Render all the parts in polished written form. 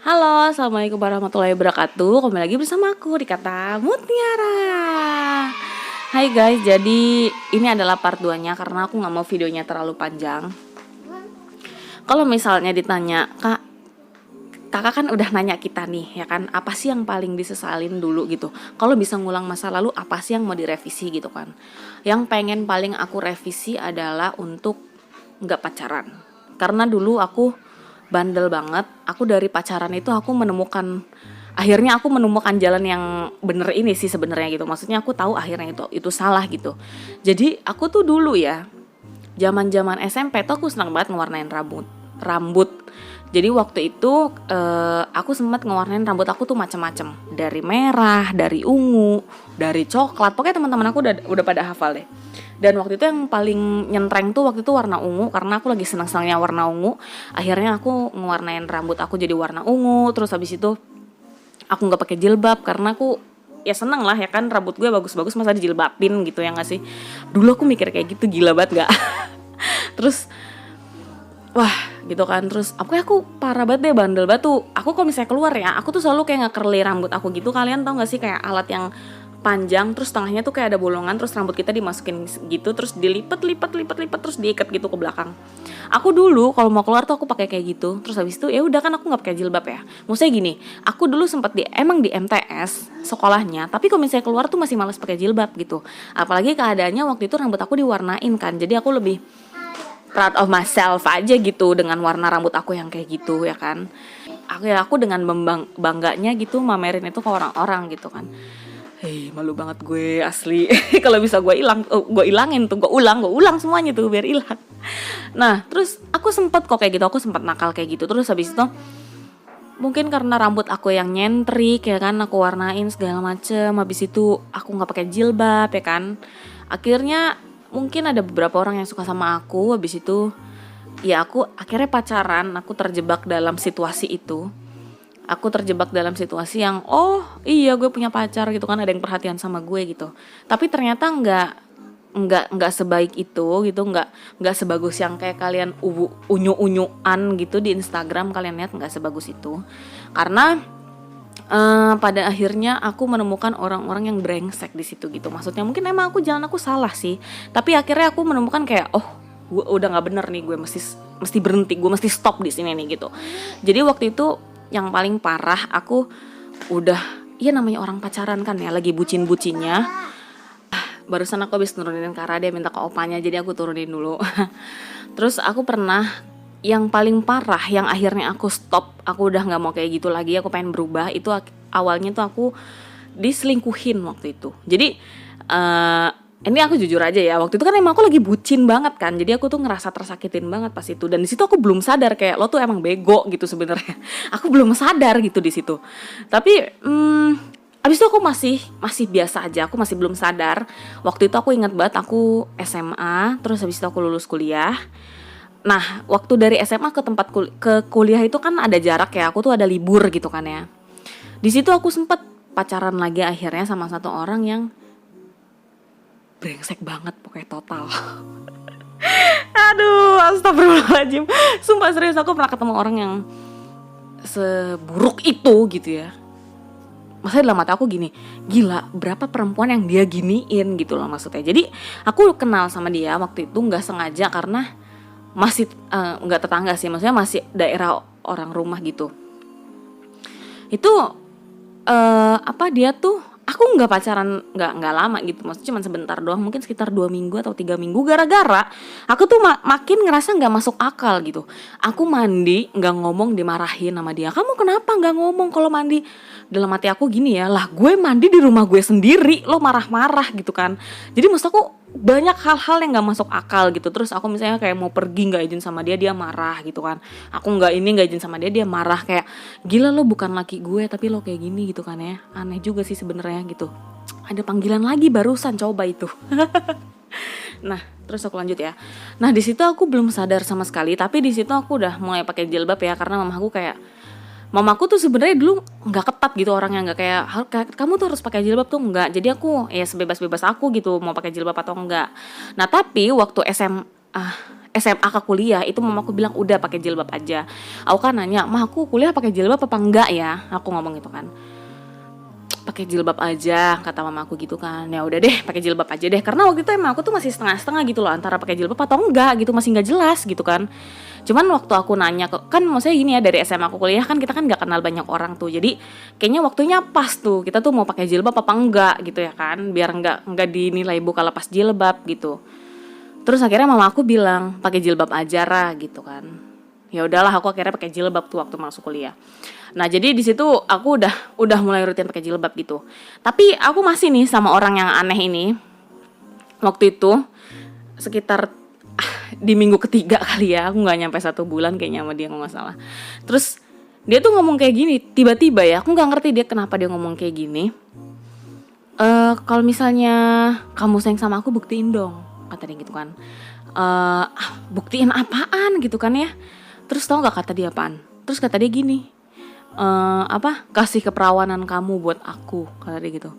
Halo, assalamualaikum warahmatullahi wabarakatuh. Kembali lagi bersama aku di Kata Mutiara. Hai guys, jadi ini adalah part 2-nya karena aku gak mau videonya terlalu panjang. Kalau misalnya ditanya, kakak kan udah nanya kita nih, ya kan, apa sih yang paling disesalin dulu gitu. Kalau bisa ngulang masa lalu, apa sih yang mau direvisi gitu kan. Yang pengen paling aku revisi adalah untuk gak pacaran. Karena dulu aku bandel banget. Aku dari pacaran itu akhirnya aku menemukan jalan yang bener ini sih sebenarnya gitu. Maksudnya aku tahu akhirnya itu salah gitu. Jadi aku tuh dulu ya, zaman SMP tuh aku senang banget ngewarnain rambut. Jadi waktu itu aku sempat ngewarnain rambut aku tuh macam-macam, dari merah, dari ungu, dari coklat. Pokoknya teman-teman aku udah pada hafal deh. Dan waktu itu yang paling nyentreng tuh waktu itu warna ungu, karena aku lagi senang-senangnya warna ungu. Akhirnya aku ngewarnain rambut aku jadi warna ungu. Terus habis itu aku nggak pakai jilbab karena aku ya seneng lah ya kan, rambut gue bagus-bagus masa dijilbabin gitu ya nggak sih. Dulu aku mikir kayak gitu, gila banget nggak? Terus wah gitu kan, terus aku parah banget deh, bandel banget tuh. Aku kalau misalnya keluar ya, aku tuh selalu kayak nge-curly rambut aku gitu. Kalian tau gak sih kayak alat yang panjang terus tengahnya tuh kayak ada bolongan, terus rambut kita dimasukin gitu, terus dilipat terus diikat gitu ke belakang. Aku dulu kalau mau keluar tuh aku pakai kayak gitu. Terus habis itu ya udah kan aku nggak pakai jilbab ya. Maksudnya gini, aku dulu sempat emang di MTS sekolahnya, tapi kalau misalnya keluar tuh masih malas pakai jilbab gitu. Apalagi keadaannya waktu itu rambut aku diwarnain kan, jadi aku lebih proud of myself aja gitu dengan warna rambut aku yang kayak gitu ya kan. Aku dengan bangganya gitu mamerin itu ke orang-orang gitu kan. Hei, malu banget gue asli. Kalau bisa gue ilangin tuh, gue ulang semuanya tuh biar hilang. Nah, terus aku sempat kok kayak gitu, aku sempat nakal kayak gitu. Terus habis itu mungkin karena rambut aku yang nyentrik ya kan, aku warnain segala macem. Habis itu aku nggak pakai jilbab ya kan. Akhirnya mungkin ada beberapa orang yang suka sama aku. Habis itu ya aku akhirnya pacaran. Aku terjebak dalam situasi itu. Aku terjebak dalam situasi yang oh iya gue punya pacar gitu kan, ada yang perhatian sama gue gitu. Tapi ternyata nggak sebaik itu gitu, nggak sebagus yang kayak kalian unyu-unyuan gitu di Instagram. Kalian lihat nggak sebagus itu. Karena pada akhirnya aku menemukan orang-orang yang brengsek di situ gitu. Maksudnya mungkin emang jalan aku salah sih, tapi akhirnya aku menemukan kayak oh gue udah nggak bener nih, gue mesti berhenti, gue mesti stop di sini nih gitu. Jadi waktu itu yang paling parah, aku udah, ya namanya orang pacaran kan ya, lagi bucin-bucinnya. Barusan aku habis turunin Kara, dia minta ke opanya, jadi aku turunin dulu. Terus aku pernah, yang paling parah, yang akhirnya aku stop, aku udah gak mau kayak gitu lagi, aku pengen berubah. Itu awalnya tuh aku diselingkuhin waktu itu. Jadi ini aku jujur aja ya, waktu itu kan emang aku lagi bucin banget kan, jadi aku tuh ngerasa tersakitin banget pas itu. Dan di situ aku belum sadar kayak lo tuh emang bego gitu sebenarnya. Aku belum sadar gitu di situ. Tapi abis itu aku masih biasa aja, aku masih belum sadar. Waktu itu aku ingat banget aku SMA, terus habis itu aku lulus kuliah. Nah, waktu dari SMA ke tempat ke kuliah itu kan ada jarak ya, aku tuh ada libur gitu kan ya. Di situ aku sempet pacaran lagi akhirnya sama satu orang yang brengsek banget pokoknya total. Aduh, astagfirullahaladzim. Sumpah serius, aku pernah ketemu orang yang seburuk itu gitu ya. Maksudnya dalam mata aku gini, gila berapa perempuan yang dia giniin gitu loh maksudnya. Jadi aku kenal sama dia waktu itu gak sengaja karena masih gak tetangga sih, maksudnya masih daerah orang rumah gitu. Itu dia tuh, aku nggak pacaran nggak lama gitu, maksudnya cuma sebentar doang, mungkin sekitar 2 minggu atau 3 minggu. Gara-gara aku tuh makin ngerasa nggak masuk akal gitu. Aku mandi nggak ngomong dimarahin sama dia. Kamu kenapa nggak ngomong kalau mandi? Dalam hati aku gini ya, lah gue mandi di rumah gue sendiri, lo marah-marah gitu kan. Jadi maksud aku banyak hal-hal yang nggak masuk akal gitu. Terus aku misalnya kayak mau pergi nggak izin sama dia, dia marah gitu kan. Aku nggak izin sama dia, dia marah kayak gila lo bukan laki gue tapi lo kayak gini gitu kan ya. Aneh juga sih sebenarnya gitu. Ada panggilan lagi barusan, coba itu. Nah, terus aku lanjut ya. Nah, di situ aku belum sadar sama sekali, tapi di situ aku udah mulai pakai jilbab ya, karena mamaku tuh sebenarnya dulu nggak ketat gitu orangnya, nggak kayak kamu tuh harus pakai jilbab tuh, nggak. Jadi aku ya sebebas-bebas aku gitu mau pakai jilbab atau enggak. Nah tapi waktu SMA ke kuliah itu mamaku bilang udah pakai jilbab aja. Aku kan nanya, "Mah, aku kuliah pakai jilbab apa enggak ya?" Aku ngomong gitu kan. "Pakai jilbab aja," kata mamaku gitu kan. Ya udah deh, pakai jilbab aja deh. Karena waktu itu emang aku tuh masih setengah-setengah gitu loh antara pakai jilbab atau enggak gitu, masih enggak jelas gitu kan. Cuman waktu aku nanya kan maksudnya gini ya, dari SMA aku kuliah kan kita kan enggak kenal banyak orang tuh. Jadi kayaknya waktunya pas tuh. Kita tuh mau pakai jilbab apa enggak gitu ya kan, biar enggak dinilai buka lepas jilbab gitu. Terus akhirnya mama aku bilang pakai jilbab aja Ra gitu kan. Ya udahlah, aku akhirnya pakai jilbab tuh waktu masuk kuliah. Nah jadi di situ aku udah mulai rutin pakai jilbab gitu. Tapi aku masih nih sama orang yang aneh ini. Waktu itu sekitar di minggu ketiga kali ya, aku nggak nyampe 1 bulan kayaknya sama dia kalau nggak salah. Terus dia tuh ngomong kayak gini, tiba-tiba ya, aku nggak ngerti dia kenapa dia ngomong kayak gini. Kalau misalnya kamu sayang sama aku, buktiin dong, kata dia gitu kan. Buktiin apaan gitu kan ya. Terus tau gak kata dia apaan? Terus kata dia gini, kasih keperawanan kamu buat aku, kata dia gitu.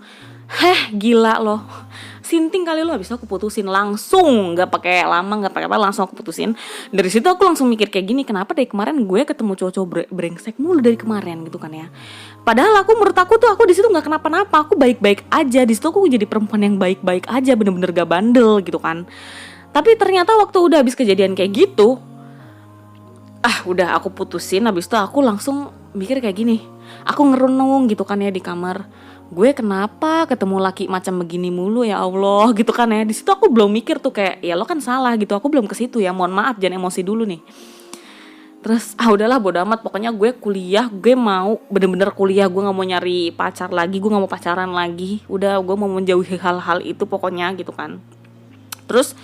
Gila loh, sinting kali lo. Habis itu aku putusin langsung, nggak pakai lama, nggak pakai apa, langsung aku putusin. Dari situ aku langsung mikir kayak gini, kenapa dari kemarin gue ketemu cowok-cowok brengsek mulu dari kemarin gitu kan ya. Padahal menurut aku tuh aku di situ nggak kenapa-napa, aku baik-baik aja. Di situ aku jadi perempuan yang baik-baik aja, bener-bener gak bandel gitu kan. Tapi ternyata waktu udah habis kejadian kayak gitu, udah aku putusin. Habis itu aku langsung mikir kayak gini, aku ngerenung gitu kan ya di kamar, gue kenapa ketemu laki macam begini mulu ya Allah gitu kan ya. Di situ aku belum mikir tuh kayak ya lo kan salah gitu, aku belum ke situ ya, mohon maaf, jangan emosi dulu nih. Terus udahlah bodo amat, pokoknya gue kuliah, gue mau bener-bener kuliah, gue nggak mau nyari pacar lagi, gue nggak mau pacaran lagi, udah gue mau menjauhi hal-hal itu pokoknya gitu kan. Terus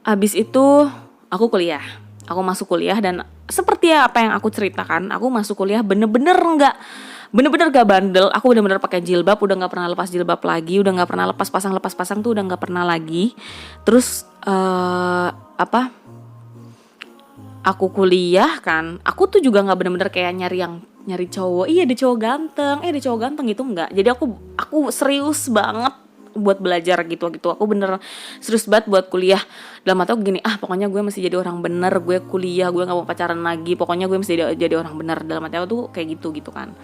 abis itu aku kuliah, aku masuk kuliah dan seperti apa yang aku ceritakan, aku masuk kuliah bener-bener gak bandel. Aku bener-bener pakai jilbab, udah nggak pernah lepas jilbab lagi, udah nggak pernah lepas pasang tuh udah nggak pernah lagi. Terus aku kuliah kan, aku tuh juga nggak bener-bener kayak nyari cowok, ada cowok ganteng gitu enggak. Jadi aku serius banget buat belajar gitu. Aku bener serius banget buat kuliah. Dalam hati aku gini, pokoknya gue mesti jadi orang bener, gue kuliah, gue nggak mau pacaran lagi, pokoknya gue mesti jadi orang bener. Dalam hati aku tuh kayak gitu kan.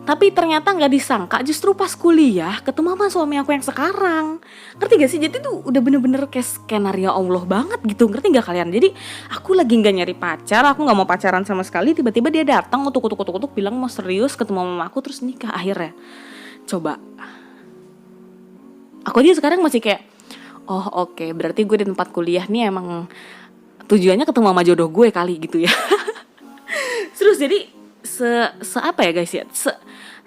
Tapi ternyata nggak disangka, justru pas kuliah ketemu sama suami aku yang sekarang. Ngerti gak sih? Jadi tuh udah bener-bener kayak skenario Allah banget gitu. Ngerti gak kalian? Jadi aku lagi nggak nyari pacar, aku nggak mau pacaran sama sekali. Tiba-tiba dia datang utuk bilang mau serius, ketemu mama aku, terus nikah akhirnya. Coba. Aku aja sekarang masih kayak, oke, berarti gue di tempat kuliah nih emang tujuannya ketemu sama jodoh gue kali gitu ya. Terus jadi apa ya guys ya,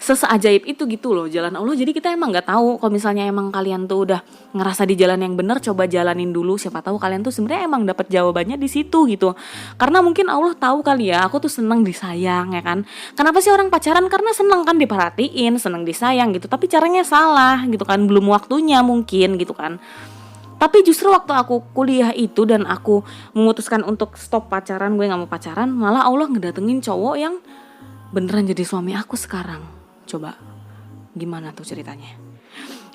seajaib itu gitu loh jalan Allah. Jadi kita emang nggak tahu, kalau misalnya emang kalian tuh udah ngerasa di jalan yang benar, coba jalanin dulu, siapa tahu kalian tuh sebenarnya emang dapat jawabannya di situ gitu. Karena mungkin Allah tahu kali ya, aku tuh seneng disayang ya kan. Kenapa sih orang pacaran? Karena seneng kan diperhatiin, seneng disayang gitu. Tapi caranya salah gitu kan, belum waktunya mungkin gitu kan. Tapi justru waktu aku kuliah itu dan aku memutuskan untuk stop pacaran, gue gak mau pacaran, malah Allah ngedatengin cowok yang beneran jadi suami aku sekarang. Coba, gimana tuh ceritanya?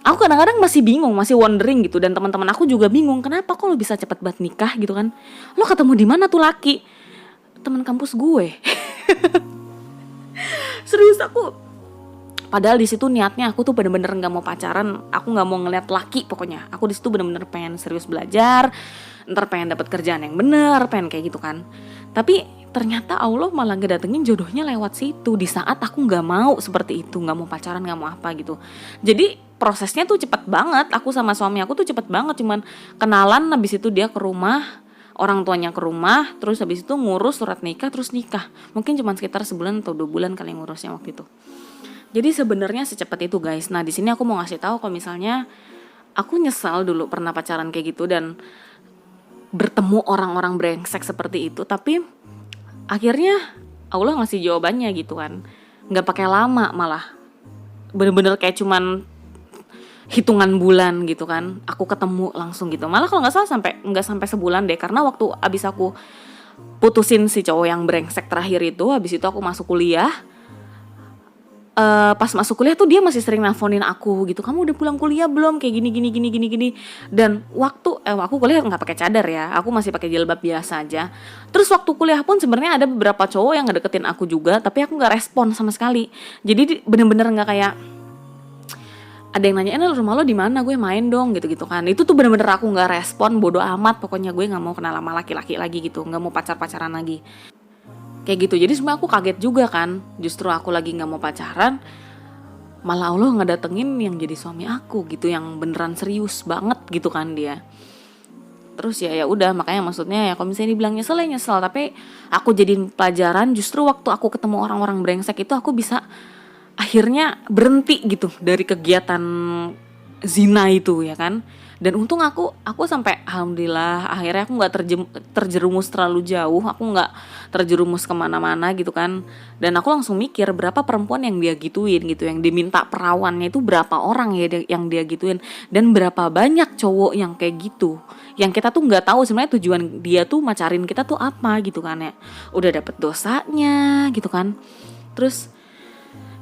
Aku kadang-kadang masih bingung, masih wondering gitu. Dan teman-teman aku juga bingung, kenapa kok lo bisa cepet banget nikah gitu kan? Lo ketemu di mana tuh laki? Teman kampus gue. Serius aku. Padahal di situ niatnya aku tuh bener-bener nggak mau pacaran, aku nggak mau ngeliat laki pokoknya. Aku di situ bener-bener pengen serius belajar, ntar pengen dapat kerjaan yang bener, pengen kayak gitu kan. Tapi ternyata Allah malah ngedatengin jodohnya lewat situ di saat aku nggak mau seperti itu, nggak mau pacaran, nggak mau apa gitu. Jadi prosesnya tuh cepet banget. Aku sama suami aku tuh cepet banget, cuman kenalan, habis itu dia ke rumah, orang tuanya ke rumah, terus habis itu ngurus surat nikah, terus nikah. Mungkin cuma sekitar 1 bulan atau 2 bulan kali ngurusnya waktu itu. Jadi sebenarnya secepat itu guys. Nah di sini aku mau ngasih tahu kalau misalnya aku nyesal dulu pernah pacaran kayak gitu dan bertemu orang-orang brengsek seperti itu. Tapi akhirnya Allah ngasih jawabannya gitu kan. Nggak pakai lama malah. Bener-bener kayak cuman hitungan bulan gitu kan. Aku ketemu langsung gitu. Malah kalau nggak salah nggak sampai sebulan deh. Karena waktu abis aku putusin si cowok yang brengsek terakhir itu, abis itu aku masuk kuliah. pas masuk kuliah tuh dia masih sering nelfonin aku gitu, kamu udah pulang kuliah belum, kayak gini gini gini gini gini. Dan waktu aku kuliah nggak pakai cadar ya, aku masih pakai jilbab biasa aja. Terus waktu kuliah pun sebenarnya ada beberapa cowok yang ngedeketin aku juga, tapi aku nggak respon sama sekali. Jadi bener-bener nggak kayak ada yang nanyain rumah lo di mana, gue main dong gitu-gitu kan. Itu tuh bener-bener aku nggak respon, bodo amat, pokoknya gue nggak mau kenal sama laki-laki lagi gitu, nggak mau pacaran lagi kayak gitu. Jadi sebenarnya aku kaget juga kan, justru aku lagi nggak mau pacaran, malah Allah ngedatengin yang jadi suami aku gitu, yang beneran serius banget gitu kan dia. Terus ya udah, makanya maksudnya ya kalau misalnya dibilang nyesel ya nyesel, tapi aku jadiin pelajaran. Justru waktu aku ketemu orang-orang brengsek itu aku bisa akhirnya berhenti gitu dari kegiatan zina itu ya kan. Dan untung aku sampai alhamdulillah akhirnya aku nggak terjerumus terlalu jauh, aku nggak terjerumus kemana-mana gitu kan. Dan aku langsung mikir berapa perempuan yang dia gituin gitu, yang diminta perawannya itu berapa orang ya yang dia gituin, dan berapa banyak cowok yang kayak gitu, yang kita tuh nggak tahu sebenarnya tujuan dia tuh macarin kita tuh apa gitu kan ya. Udah dapet dosanya gitu kan. Terus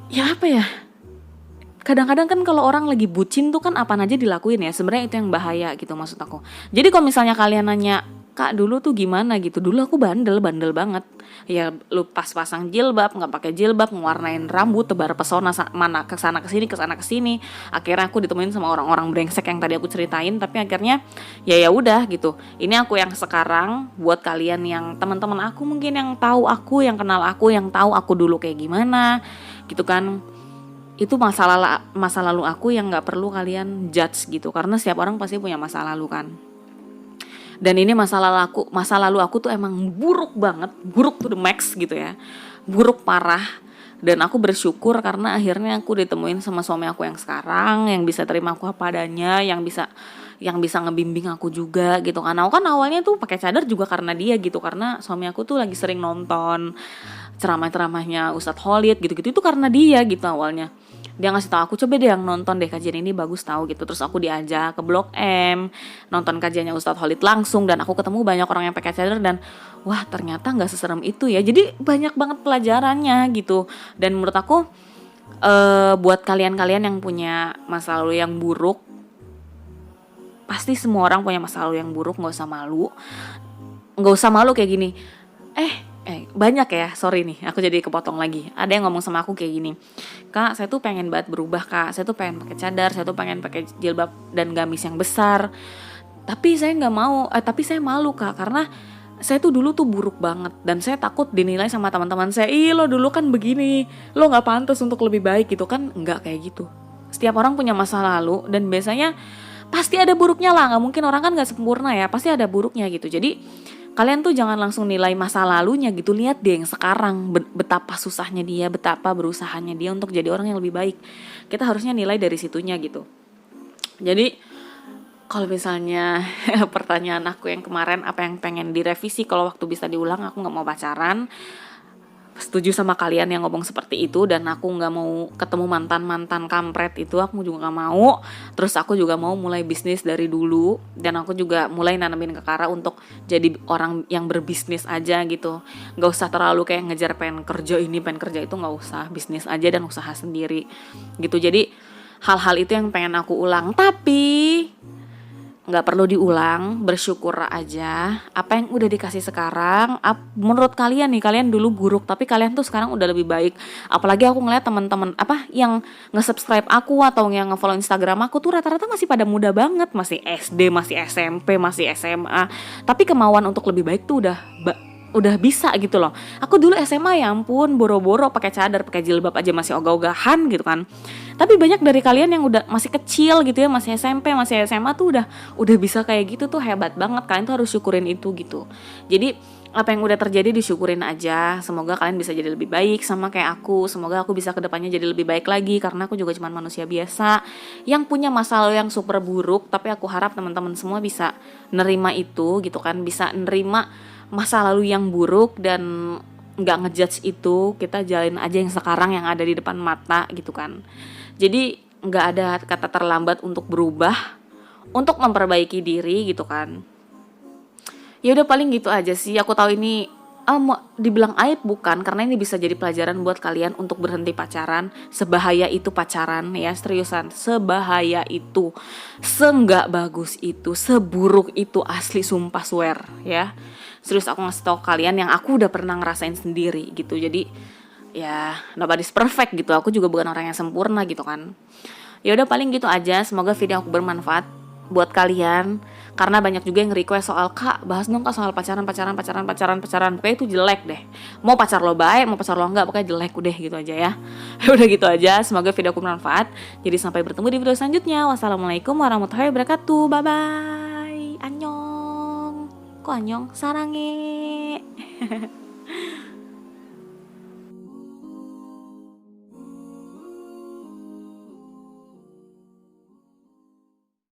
ya apa ya, kadang-kadang kan kalau orang lagi bucin tuh kan apa aja dilakuin ya. Sebenarnya itu yang bahaya gitu maksud aku. Jadi kalau misalnya kalian nanya, Kak dulu tuh gimana gitu, dulu aku bandel banget ya. Lu pas pasang jilbab, nggak pakai jilbab, ngewarnain rambut, tebar pesona, mana kesana kesini. Akhirnya aku ditemuin sama orang-orang brengsek yang tadi aku ceritain. Tapi akhirnya ya udah gitu. Ini aku yang sekarang. Buat kalian yang teman-teman aku mungkin yang tahu aku, yang kenal aku, yang tahu aku dulu kayak gimana gitu kan, itu masa lalu aku yang nggak perlu kalian judge gitu, karena setiap orang pasti punya masa lalu kan. Dan ini masa lalu aku tuh emang buruk banget, buruk to the max gitu ya, buruk parah. Dan aku bersyukur karena akhirnya aku ditemuin sama suami aku yang sekarang, yang bisa terima aku apa adanya, yang bisa ngebimbing aku juga gitu kan. Aku kan awalnya tuh pakai cadar juga karena dia gitu, karena suami aku tuh lagi sering nonton ceramah-ceramahnya Ustadz Khalid gitu-gitu, itu karena dia gitu awalnya. Dia ngasih tahu aku, coba deh yang nonton deh kajian ini bagus tahu gitu. Terus aku diajak ke Blok M nonton kajiannya Ustadz Khalid langsung, dan aku ketemu banyak orang yang pakai cadar, dan wah ternyata nggak seserem itu ya. Jadi banyak banget pelajarannya gitu. Dan menurut aku buat kalian-kalian yang punya masa lalu yang buruk, pasti semua orang punya masa lalu yang buruk, nggak usah malu kayak gini. Banyak ya, sorry nih, aku jadi kepotong lagi. Ada yang ngomong sama aku kayak gini, Kak, saya tuh pengen banget berubah Kak, saya tuh pengen pakai cadar, saya tuh pengen pakai jilbab dan gamis yang besar, tapi saya nggak mau, tapi saya malu Kak, karena saya tuh dulu tuh buruk banget dan saya takut dinilai sama teman-teman saya, lo dulu kan begini, lo nggak pantas untuk lebih baik gitu kan. Nggak kayak gitu. Setiap orang punya masa lalu dan biasanya pasti ada buruknya lah, nggak mungkin, orang kan nggak sempurna ya, pasti ada buruknya gitu. Jadi kalian tuh jangan langsung nilai masa lalunya gitu, lihat deh yang sekarang, betapa susahnya dia, betapa berusahanya dia untuk jadi orang yang lebih baik. Kita harusnya nilai dari situnya gitu. Jadi kalau misalnya pertanyaan aku yang kemarin, apa yang pengen direvisi kalau waktu bisa diulang, aku nggak mau pacaran. Setuju sama kalian yang ngomong seperti itu, dan aku nggak mau ketemu mantan kampret itu, aku juga nggak mau. Terus aku juga mau mulai bisnis dari dulu, dan aku juga mulai nanamin ke Kara untuk jadi orang yang berbisnis aja gitu. Nggak usah terlalu kayak ngejar pengen kerja ini pengen kerja itu, nggak usah, bisnis aja dan usaha sendiri gitu. Jadi hal-hal itu yang pengen aku ulang, tapi nggak perlu diulang, bersyukur aja apa yang udah dikasih sekarang. Menurut kalian nih, kalian dulu buruk tapi kalian tuh sekarang udah lebih baik. Apalagi aku ngeliat teman-teman yang nge-subscribe aku atau yang nge-follow Instagram aku tuh rata-rata masih pada muda banget, masih SD, masih SMP, masih SMA, tapi kemauan untuk lebih baik tuh udah bisa gitu loh. Aku dulu SMA ya ampun, boro-boro pakai cadar, pakai jilbab aja masih ogah-ogahan gitu kan. Tapi banyak dari kalian yang udah masih kecil gitu ya, masih SMP, masih SMA tuh udah bisa kayak gitu tuh, hebat banget. Kalian tuh harus syukurin itu gitu. Jadi apa yang udah terjadi disyukurin aja. Semoga kalian bisa jadi lebih baik sama kayak aku. Semoga aku bisa kedepannya jadi lebih baik lagi, karena aku juga cuma manusia biasa yang punya masa lalu yang super buruk. Tapi aku harap teman-teman semua bisa nerima itu gitu kan, bisa nerima masa lalu yang buruk dan nggak ngejudge itu. Kita jalin aja yang sekarang yang ada di depan mata gitu kan. Jadi nggak ada kata terlambat untuk berubah, untuk memperbaiki diri gitu kan. Ya udah paling gitu aja sih. Aku tahu ini mau dibilang aib bukan, karena ini bisa jadi pelajaran buat kalian untuk berhenti pacaran. Sebahaya itu pacaran ya, seriusan, sebahaya itu, seenggak bagus itu, seburuk itu, asli sumpah swear ya. Serius, aku ngasih tau kalian yang aku udah pernah ngerasain sendiri gitu. Jadi ya nobody's perfect gitu, aku juga bukan orang yang sempurna gitu kan. Ya udah, paling gitu aja, semoga video aku bermanfaat buat kalian. Karena banyak juga yang request soal, Kak, bahas dong Kak soal pacaran. Pokoknya itu jelek deh. Mau pacar lo baik, mau pacar lo enggak, pokoknya jelek, udah gitu aja ya. Udah gitu aja, semoga video aku bermanfaat. Jadi sampai bertemu di video selanjutnya. Wassalamualaikum warahmatullahi wabarakatuh. Bye bye. Annyeong. Kok annyeong? Sarange.